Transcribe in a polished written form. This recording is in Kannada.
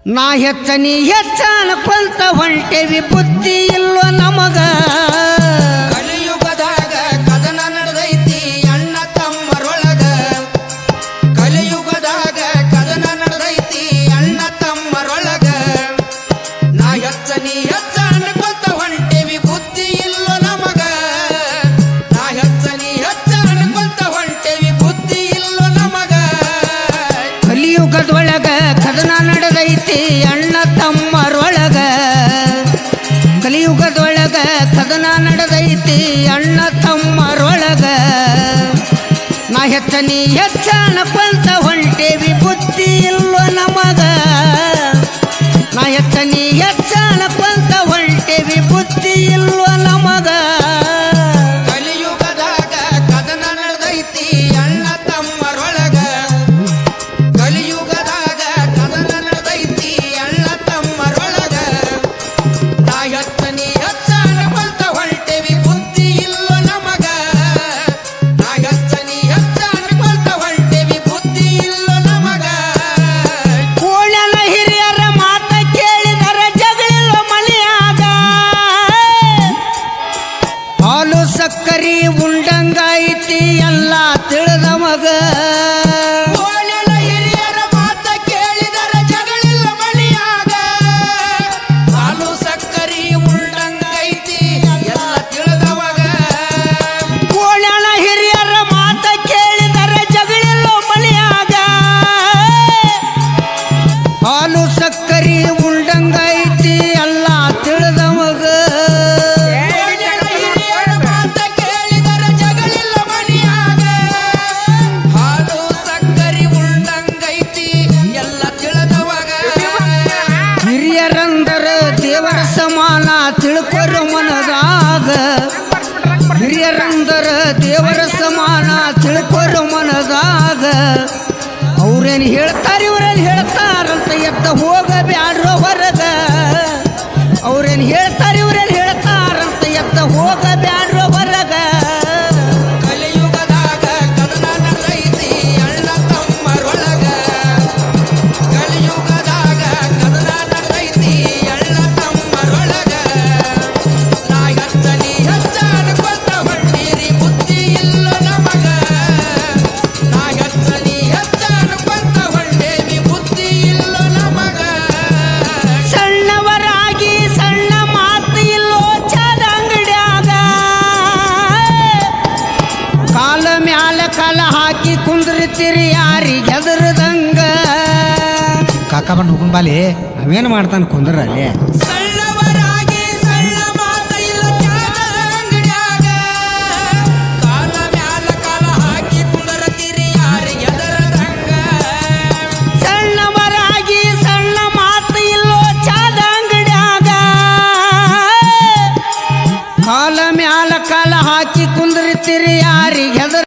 ನಾ ಹೆಚ್ಚ ನೀ ಹೆಚ್ಚ ಅನ್ಕೊಂತ ಹೊಂಟೇವಿ ಬುದ್ಧಿ ಇಲ್ಲೋ ನಮಗ ಕಲಿಯುಗದಾಗ ಕದನ ನಡೆದೈತಿ ಅಣ್ಣ ತಮ್ಮರೊಳಗ ಕಲಿಯುಗದಾಗ ಕದನ ನಡೆದೈತಿ ಅಣ್ಣ ತಮ್ಮರೊಳಗ ನಾ ಹೆಚ್ಚ ನೀ ಹೆಚ್ಚ ಅನ್ಕೊಂತ ಹೊಂಟೇವಿ ಬುದ್ಧಿ ಇಲ್ಲೋ ನಮಗ ನಾ ಹೆಚ್ಚ ನೀ ಹೆಚ್ಚ ಅನ್ಕೊಂತ ಹೊಂಟೇವಿ ಬುದ್ಧಿ ಇಲ್ಲೋ ನಮಗ ಕಲಿಯುಗದೊಳಗ ಕದನ ನಡೆದೈತಿ ಅಣ್ಣ ತಮ್ಮರೊಳಗ ಕಲಿಯುಗದೊಳಗ ಕದನ ನಡೆದೈತಿ ಅಣ್ಣ ತಮ್ಮರೊಳಗ ನಾ ಹೆಚ್ಚ ನೀ ಹೆಚ್ಚ ಅನ್ಕೊಂತ ಹೊಂಟೇವಿ ಬುದ್ಧಿ ಇಲ್ಲೋ ನಮಗ ನಾ ಹೆಚ್ಚ ನೀ ಹೆಚ್ಚ ಅನ್ಕೊಂತ ಹೊಂಟೇವಿ ಬುದ್ಧಿ ಇಲ್ಲೋ ನಮಗ ಕಲಿಯುಗದಾಗ ಕದನ ನಡೆದೈತಿ ಅಣ್ಣ ತಮ್ಮರೊಳಗ ಕಲಿಯುಗದಾಗ ಕದನ ನಡೆದೈತಿ ಅಣ್ಣ ತಮ್ಮರೊಳಗ ನಾ ಹೆಚ್ಚ ನೀ ಹೆಚ್ಚ ಅನ್ಕೊಂತ ಹೊಂಟೇವಿ ಬುದ್ಧಿ ಇಲ್ಲೋ ನಮಗ ನಾ ಹೆಚ್ಚ ನೀ ಹೆಚ್ಚ ಅನ್ಕೊಂತ ಹೊಂಟೇವಿ ಬುದ್ಧಿ ಇಲ್ಲೋ ನಮಗ ಕೋಣನ ಹಿರಿಯರ ಮಾತ ಕೇಳಿದರ ಜಗಳಿಲ್ಲ ಮನೆಯಾಗ ಹಾಲು ಸಕ್ಕರಿ ಉಂಡಂಗಾಯ್ತಿ ಎಲ್ಲ ತಿಳಿದ ಮಗ ಕೋಣೆಲ ಹಿರಿಯರ ಮಾತ ಕೇಳಿದರ ಜಗಳಿಲ್ಲ ಮನೆಯಾಗ ಹಾಲು ಸಕ್ಕರಿ ಉಳ್ಳಂಗೈತಿ ಎಲ್ಲ ತಿಳಿದವಾಗ ಕೋಣನ ಹಿರಿಯರ ಮಾತ ಕೇಳಿದರ ಜಗಳಿಲ್ಲ ಮನೆಯಾಗ ಹಾಲು ಸಕ್ಕರಿ ಉಂಡಂಗಾಯ್ತಿ ಎಲ್ಲ ತಿಳಿದ ಮಗ ಕೋಣೆಲ ಹಿರಿಯರ ಮಾತ ಕೇಳಿದರ ಜಗಳಿಲ್ಲ ಮನೆಯಾಗ ಹಾಲು ಸಕ್ಕರಿ ಉಳ್ಳಂಗೈತಿ ಎಲ್ಲ ತಿಳಿದವಾಗ ಹಿರಿಯರಂದರ ದೇವರ ಸಮಾನ ತಿಳ್ಕೊರು ಮನದಾಗ ಹಿರಿಯರಂದರ ದೇವರ ಸಮಾನ ತಿಳ್ಕೊರು ಮನದಾಗ ಅವ್ರೇನು ಹೇಳ್ತಾರೆ ಇವ್ರೇನು ಹೇಳ್ತಾರಂತ ಎತ್ತ ಹೋಗಬ್ಯಾಡ್ರೋ ಹೊರಗ ಅವ್ರೇನು ಹೇಳ್ತಾರೆ ಇವ್ರೇನು ಹೇಳ್ತಾರಂತ ಎತ್ತ ಹೋಗಬ್ಯಾಡ್ರೋ ಹೊರಗ ಕಲಿಯುಗದಾಗ ಕದನ ನಡೆದೈತಿ ಅಣ್ಣ ತಮ್ಮರೊಳಗ ಕಲಿಯುಗದಾಗ ಕದನ ನಡೆದೈತಿ ಅಣ್ಣ ತಮ್ಮರೊಳಗ ನಾ ಹೆಚ್ಚ ನೀ ಹೆಚ್ಚ ಅನ್ಕೊಂತ ಹೊಂಟೀರಿ ಬುದ್ಧಿ ಇಲ್ಲೋ ನಮಗ ನಾ ಹೆಚ್ಚ ನೀ ಹೆಚ್ಚ ಅನ್ಕೊಂತ ಹೊಂಟೇವಿ ಬುದ್ಧಿ ಇಲ್ಲೋ ನಮಗ ಸಣ್ಣವರಾಗಿ ಸಣ್ಣ ಮಾತು ಇಲ್ಲೋ ಚದ ಅಂಗಡ್ಯಾಗ ಕಾಲ ಮ್ಯಾಲ ಕಾಲ ಹಾಕಿ ಕುಂದ್ರತಿರಿ ಯಾರಿಗೆ ಹೆದರದಂಗ ಕಾಕ ಬಂದು ಹುಡುಗನ್ ಬಾಲಿ ಅವೇನು ಮಾಡ್ತಾನೆ ಕುಂದ್ರ ಅಲ್ಲಿ ಸಣ್ಣವರಾಗಿ ಸಣ್ಣ ಮಾತ ಇಲ್ಲ ತ್ಯಾಗದ ಅಂಗಡ್ಯಾಗ ಕಾಲ ಮ್ಯಾಲ ಕಾಲ ಹಾಕಿ ಕುಂದರತಿರಿ ಯಾರಿಗೆ ಎದರದಂಗ ಸಣ್ಣವರಾಗಿ ಸಣ್ಣ ಮಾತು ಇಲ್ಲೋ ಚದ ಅಂಗಡ್ಯಾಗ ಕಾಲ ಮ್ಯಾಲ ಕಾಲ ಹಾಕಿ ಕುಂದ್ರತಿರಿ ಯಾರಿಗೆ ಹೆದರ